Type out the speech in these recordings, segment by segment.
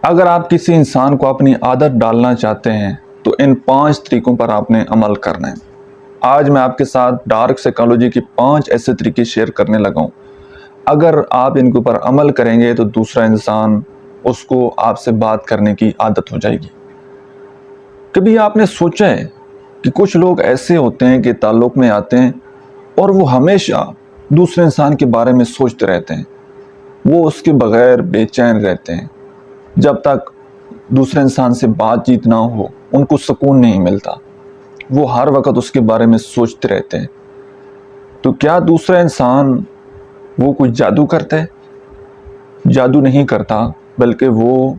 اگر آپ کسی انسان کو اپنی عادت ڈالنا چاہتے ہیں تو ان 5 طریقوں پر آپ نے عمل کرنا ہے۔ آج میں آپ کے ساتھ ڈارک سائیکالوجی کی 5 ایسے طریقے شیئر کرنے لگا ہوں۔ اگر آپ ان کے اوپر عمل کریں گے تو دوسرا انسان اس کو آپ سے بات کرنے کی عادت ہو جائے گی۔ کبھی آپ نے سوچا ہے کہ کچھ لوگ ایسے ہوتے ہیں کہ تعلق میں آتے ہیں اور وہ ہمیشہ دوسرے انسان کے بارے میں سوچتے رہتے ہیں، وہ اس کے بغیر بے چین رہتے ہیں، جب تک دوسرے انسان سے بات چیت نہ ہو ان کو سکون نہیں ملتا، وہ ہر وقت اس کے بارے میں سوچتے رہتے ہیں۔ تو کیا دوسرا انسان وہ کچھ جادو کرتا ہے؟ جادو نہیں کرتا، بلکہ وہ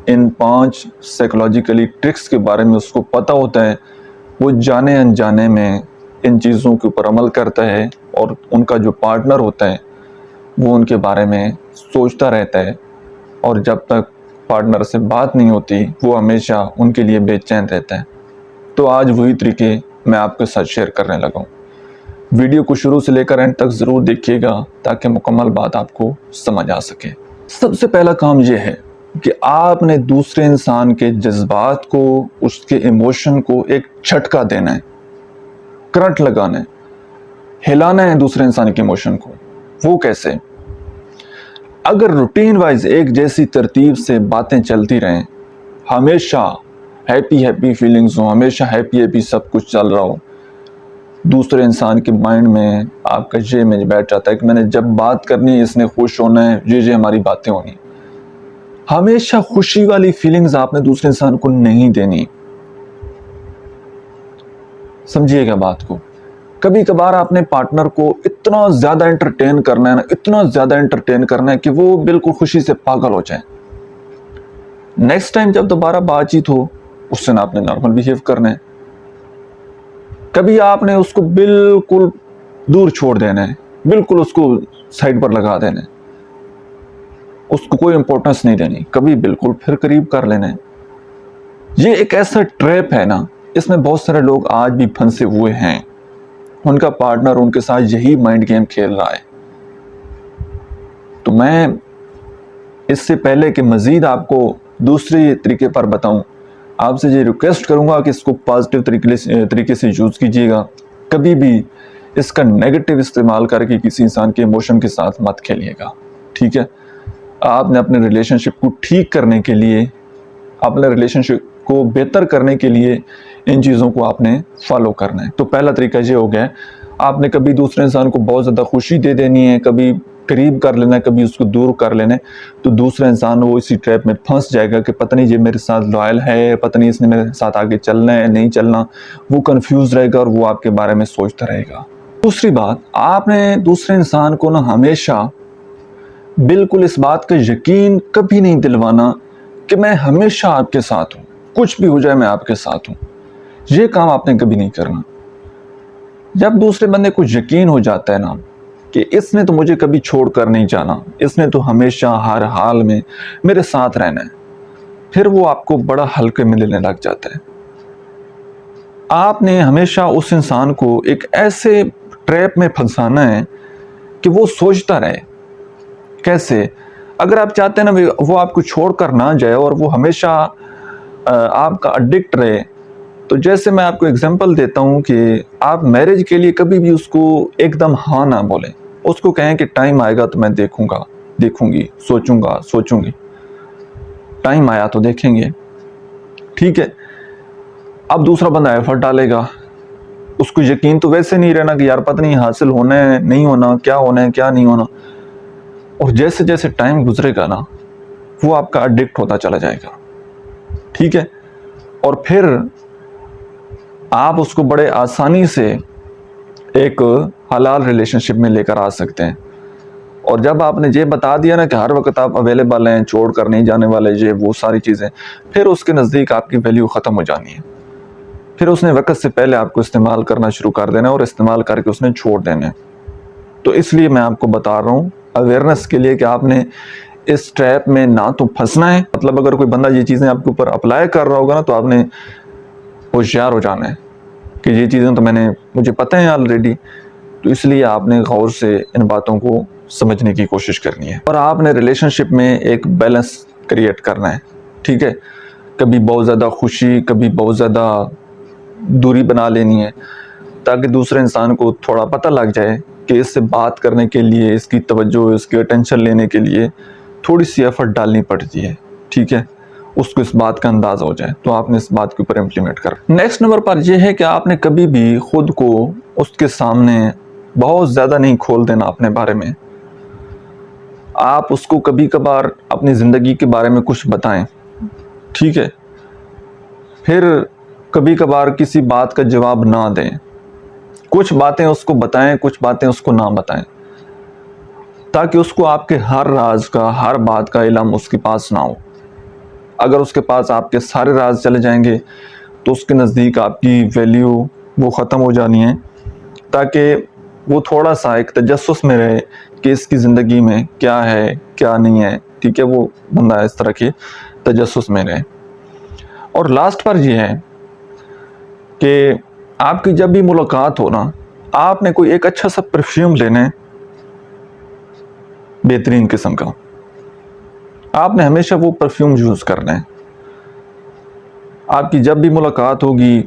ان 5 سائیکولوجیکلی ٹرکس کے بارے میں اس کو پتہ ہوتا ہے، وہ جانے انجانے میں ان چیزوں کے اوپر عمل کرتا ہے، اور ان کا جو پارٹنر ہوتا ہے وہ ان کے بارے میں سوچتا رہتا ہے، اور جب تک پارٹنر سے بات نہیں ہوتی وہ ہمیشہ ان کے لیے بے چین رہتا ہے۔ تو آج وہی طریقے میں آپ کے ساتھ شیئر کرنے لگا ہوں۔ ویڈیو کو شروع سے لے کر اینڈ تک ضرور دیکھیے گا تاکہ مکمل بات آپ کو سمجھ آ سکے۔ سب سے پہلا کام یہ ہے کہ آپ نے دوسرے انسان کے جذبات کو، اس کے ایموشن کو ایک جھٹکا دینا ہے، کرنٹ لگانا ہے، ہلانا ہے دوسرے انسان کے ایموشن کو۔ وہ کیسے؟ اگر روٹین وائز ایک جیسی ترتیب سے باتیں چلتی رہیں، ہمیشہ ہیپی فیلنگز ہوں، ہمیشہ ہیپی سب کچھ چل رہا ہو، دوسرے انسان کے مائنڈ میں آپ کا یہ امیج بیٹھ جاتا ہے کہ میں نے جب بات کرنی ہے اس نے خوش ہونا ہے، یہ ہماری باتیں ہونی۔ ہمیشہ خوشی والی فیلنگز آپ نے دوسرے انسان کو نہیں دینی۔ سمجھیے گا بات کو۔ کبھی کبھار آپ نے پارٹنر کو اتنا زیادہ انٹرٹین کرنا ہے نا، اتنا زیادہ انٹرٹین کرنا ہے کہ وہ بالکل خوشی سے پاگل ہو جائیں۔ نیکسٹ ٹائم جب دوبارہ بات چیت ہو اس سے آپ نے نارمل بیہیو کرنا ہے۔ کبھی آپ نے اس کو بالکل دور چھوڑ دینا ہے، بالکل اس کو سائڈ پر لگا دینا ہے، اس کو کوئی امپورٹنس نہیں دینی، کبھی بالکل پھر قریب کر لینا ہے۔ یہ ایک ایسا ٹریپ ہے نا، اس میں بہت سارے لوگ آج بھی پھنسے ہوئے ہیں، ان کا پارٹنر ان کے ساتھ یہی مائنڈ گیم کھیل رہا ہے۔ تو میں اس سے پہلے کہ مزید آپ کو دوسرے طریقے پر بتاؤں، آپ سے یہ ریکویسٹ کروں گا کہ اس کو پازیٹیو طریقے سے یوز کیجیے گا۔ کبھی بھی اس کا نیگیٹو استعمال کر کے کسی انسان کے ایموشن کے ساتھ مت کھیلیے گا، ٹھیک ہے؟ آپ نے اپنے ریلیشن شپ کو ٹھیک کرنے کے لیے، اپنے ریلیشن شپ کو بہتر کرنے کے لیے ان چیزوں کو آپ نے فالو کرنا ہے۔ تو پہلا طریقہ یہ ہو گیا، آپ نے کبھی دوسرے انسان کو بہت زیادہ خوشی دے دینی ہے، کبھی قریب کر لینا ہے، کبھی اس کو دور کر لینا ہے، تو دوسرا انسان وہ اسی ٹریپ میں پھنس جائے گا کہ پتہ نہیں یہ میرے ساتھ لائل ہے، پتہ نہیں اس نے میرے ساتھ آگے چلنا ہے نہیں چلنا، وہ کنفیوز رہے گا اور وہ آپ کے بارے میں سوچتا رہے گا۔ دوسری بات، آپ نے دوسرے انسان کو نا ہمیشہ بالکل اس بات کا یقین کبھی نہیں دلوانا کہ میں ہمیشہ آپ کے ساتھ ہوں، کچھ بھی ہو جائے میں آپ کے ساتھ ہوں۔ یہ کام آپ نے کبھی نہیں کرنا۔ جب دوسرے بندے کو یقین ہو جاتا ہے نا کہ اس نے تو مجھے کبھی چھوڑ کر نہیں جانا، اس نے تو ہمیشہ ہر حال میں میرے ساتھ رہنا ہے، پھر وہ آپ کو بڑا ہلکے میں لینے لگ جاتا ہے۔ آپ نے ہمیشہ اس انسان کو ایک ایسے ٹریپ میں پھنسانا ہے کہ وہ سوچتا رہے۔ کیسے؟ اگر آپ چاہتے ہیں نا وہ آپ کو چھوڑ کر نہ جائے اور وہ ہمیشہ آپ کا اڈکٹ رہے، تو جیسے میں آپ کو اگزامپل دیتا ہوں کہ آپ میرج کے لیے کبھی بھی اس کو ایک دم ہاں نہ بولیں، اس کو کہیں کہ ٹائم آئے گا تو میں دیکھوں گا، دیکھوں گی، سوچوں گی، ٹائم آیا تو دیکھیں گے، ٹھیک ہے؟ اب دوسرا بندہ ایفرٹ ڈالے گا، اس کو یقین تو ویسے نہیں رہنا کہ یار پتہ نہیں حاصل ہونا ہے نہیں ہونا، کیا ہونا ہے کیا نہیں ہونا، اور جیسے جیسے ٹائم گزرے گا نا وہ آپ کا اڈکٹ ہوتا چلا جائے گا، ٹھیک ہے؟ اور پھر آپ اس کو بڑے آسانی سے ایک حلال ریلیشن شپ میں لے کر آ سکتے ہیں۔ اور جب آپ نے یہ بتا دیا نا کہ ہر وقت آپ اویلیبل ہیں، چھوڑ کر نہیں جانے والے، یہ وہ ساری چیزیں، پھر اس کے نزدیک آپ کی ویلیو ختم ہو جانی ہے، پھر اس نے وقت سے پہلے آپ کو استعمال کرنا شروع کر دینا اور استعمال کر کے اس نے چھوڑ دینا ہے۔ تو اس لیے میں آپ کو بتا رہا ہوں اویئرنس کے لیے کہ آپ نے اس ٹریپ میں نہ تو پھنسنا ہے، مطلب اگر کوئی بندہ یہ چیزیں آپ کے اوپر اپلائی کر رہا ہوگا نا تو آپ نے ہوشیار ہو جانا ہے کہ یہ چیزیں تو مجھے پتہ ہیں آلریڈی، تو اس لیے آپ نے غور سے ان باتوں کو سمجھنے کی کوشش کرنی ہے، اور آپ نے ریلیشن شپ میں ایک بیلنس کریٹ کرنا ہے۔ ٹھیک ہے. کبھی بہت زیادہ خوشی، کبھی بہت زیادہ دوری بنا لینی ہے، تاکہ دوسرے انسان کو تھوڑا پتہ لگ جائے کہ اس سے بات کرنے کے لیے، اس کی توجہ، اس کی اٹینشن لینے کے لیے تھوڑی سی ایفرٹ ڈالنی پڑتی ہے. ٹھیک ہے، اس کو اس بات کا اندازہ ہو جائے، تو آپ نے اس بات کے اوپر امپلیمنٹ کر. نیکسٹ نمبر پر یہ ہے کہ آپ نے کبھی بھی خود کو اس کے سامنے بہت زیادہ نہیں کھول دینا اپنے بارے میں. آپ اس کو کبھی کبھار اپنی زندگی کے بارے میں کچھ بتائیں. ٹھیک ہے، پھر کبھی کبھار کسی بات کا جواب نہ دیں. کچھ باتیں اس کو بتائیں، کچھ باتیں اس کو نہ بتائیں، تاکہ اس کو آپ کے ہر راز کا، ہر بات کا علم اس کے پاس نہ ہو. اگر اس کے پاس آپ کے سارے راز چلے جائیں گے تو اس کے نزدیک آپ کی ویلیو وہ ختم ہو جانی ہے، تاکہ وہ تھوڑا سا ایک تجسس میں رہے کہ اس کی زندگی میں کیا ہے کیا نہیں ہے. ٹھیک ہے، وہ بندہ اس طرح کے تجسس میں رہے. اور لاسٹ پر یہ ہے کہ آپ کی جب بھی ملاقات ہو نا، آپ نے کوئی ایک اچھا سا پرفیوم لینا ہے، بہترین قسم کا. آپ نے ہمیشہ وہ پرفیوم یوز کرنا ہے. آپ کی جب بھی ملاقات ہوگی،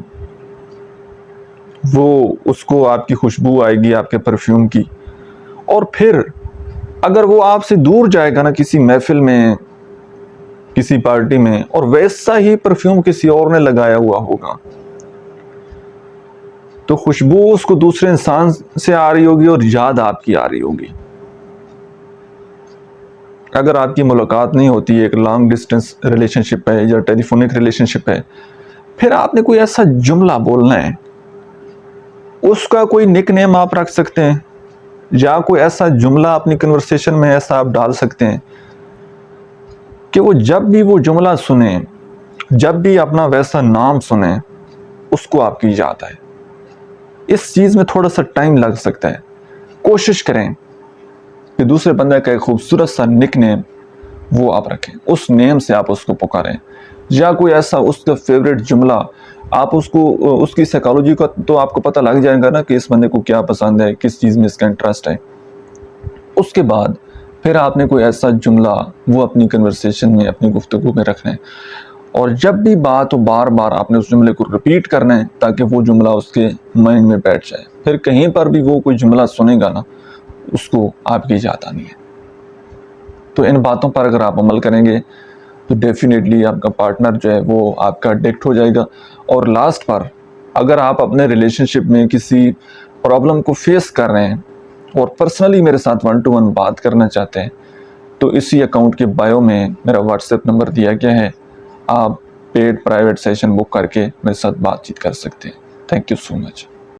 وہ اس کو آپ کی خوشبو آئے گی آپ کے پرفیوم کی. اور پھر اگر وہ آپ سے دور جائے گا نا کسی محفل میں، کسی پارٹی میں، اور ویسا ہی پرفیوم کسی اور نے لگایا ہوا ہوگا، تو خوشبو اس کو دوسرے انسان سے آ رہی ہوگی اور یاد آپ کی آ رہی ہوگی. اگر آپ کی ملاقات نہیں ہوتی، ایک لانگ ڈسٹنس ریلیشن شپ ہے یا ٹیلی فونک ریلیشن شپ ہے، پھر آپ نے کوئی ایسا جملہ بولنا ہے، اس کا کوئی نک نیم آپ رکھ سکتے ہیں، یا کوئی ایسا جملہ اپنی کنورسیشن میں ایسا آپ ڈال سکتے ہیں کہ وہ جب بھی وہ جملہ سنیں، جب بھی اپنا ویسا نام سنیں، اس کو آپ کی یاد آئے. اس چیز میں تھوڑا سا ٹائم لگ سکتا ہے. کوشش کریں کہ دوسرے بندے کا ایک خوبصورت سا نک نیم وہ آپ رکھیں، اس نیم سے آپ اس کو پکاریں، یا کوئی ایسا اس کا فیوریٹ جملہ آپ اس کو، اس کی سائیکالوجی کا تو آپ کو پتہ لگ جائے گا نا کہ اس بندے کو کیا پسند ہے، کس چیز میں اس کا انٹرسٹ ہے. اس کے بعد پھر آپ نے کوئی ایسا جملہ وہ اپنی کنورسیشن میں، اپنی گفتگو میں رکھنا ہے، اور جب بھی بات ہو بار بار آپ نے اس جملے کو ریپیٹ کرنا ہے، تاکہ وہ جملہ اس کے مائنڈ میں بیٹھ جائے. پھر کہیں پر بھی وہ کوئی جملہ سنے گا نا، اس کو آپ کی یاد آنی ہے. تو ان باتوں پر اگر آپ عمل کریں گے تو ڈیفینیٹلی آپ کا پارٹنر جو ہے وہ آپ کا اڈکٹ ہو جائے گا. اور لاسٹ پر اگر آپ اپنے ریلیشن شپ میں کسی پرابلم کو فیس کر رہے ہیں اور پرسنلی میرے ساتھ 1 to 1 بات کرنا چاہتے ہیں، تو اسی اکاؤنٹ کے بایو میں میرا واٹس ایپ نمبر دیا گیا ہے. آپ پیڈ پرائیویٹ سیشن بک کر کے میرے ساتھ بات چیت کر سکتے ہیں. Thank you so much.